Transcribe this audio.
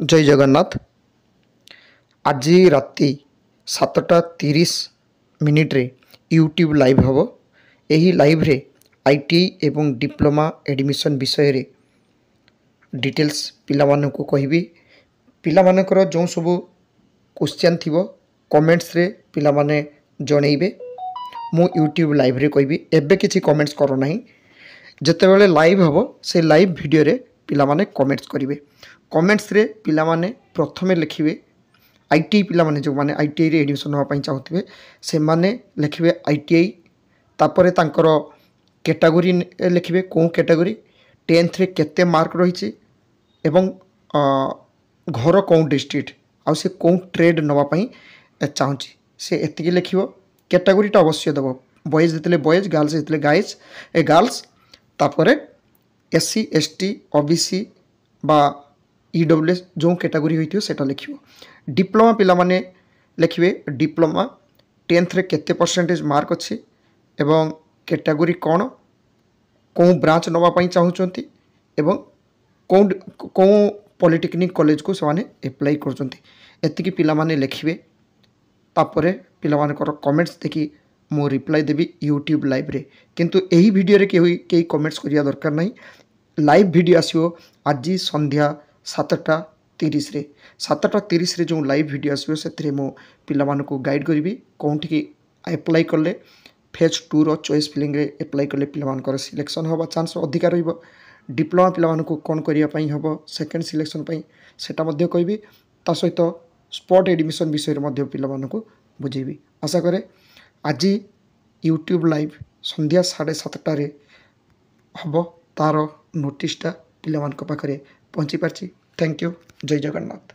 जय जगन्नाथ। आज राति 7:30 रे यूट्यूब लाइव हम। यही लाइव रे आईटीआई एवं डिप्लोमा एडमिशन विषय रे डिटेल्स पिला मानकु कहबी। पिला मानकर जो सब क्वेश्चन थिबो कमेंट्स रे पिला माने जणैबे। मु यूट्यूब लाइव रे कहबी एबे किछि कमेंट्स करो नाही। जते बेले लाइव हबो से लाइव वीडियो रे पिला माने कमेंट्स करिवे। कमेंट्स रे पिला माने प्रथमे लिखिवे आईटीआई पिला माने जो माने आईटीआई रे एडमिशन होवा पई चाहुथिबे से माने लिखिवे आईटीआई। तापरे तांकर कैटेगरी लिखिवे को कैटेगरी 10th रे केते मार्क रहिछि एवं घर को डिस्ट्रिक्ट आ से को ट्रेड नवा पई चाहुछि से एतिके लिखिवो। कैटेगरीटा अवश्य दबो। बॉयज देतले बॉयज, गर्ल्स देतले गर्ल्स। तापरे एससी एसटी ओबीसी बा ईडब्ल्यूएस जो कैटेगरी होइथियो सेटा लिखिवो। डिप्लोमा पिला माने लिखिवे डिप्लोमा 10th रे केते परसेंटेज मार्क अछि एवं कैटेगरी कोन को ब्रांच नवा पई चाहुचंती एवं को पॉलिटेक्निक कॉलेज को से माने अप्लाई करचंती एतिकी पिला माने लिखिवे। तापरे पिला मानकर कमेंट्स देखि मो रिप्लाई देबी यूट्यूब लाइव रे। किंतु एही वीडियो रे केही कमेंट्स करिया दरकार नाही। लाइव वीडियो आसियो आज संध्या 7:30 रे 7:30 रे जो लाइव वीडियो आसियो सेतरे मो पिला मानको गाइड करबी कोंठी की अप्लाई करले फेज 2 रो चॉइस फिलिंग रे अप्लाई करले पिला मानकर सिलेक्शन होबा चांस अधिक रहइबो। डिप्लोमा पिला मानको कोन करिया पई हबो सेकंड सिलेक्शन पई सेटा मध्ये कहबी। ता सहित स्पॉट एडमिशन विषय रे मध्ये पिला मानको बुझेबी। आशा करे आज यूट्यूब लाइव संध्या 7:30 रे हबो तार नोटिसटा पिला मानक पाखरे पहुँची पारछि। Thank you. जय जगन्नाथ।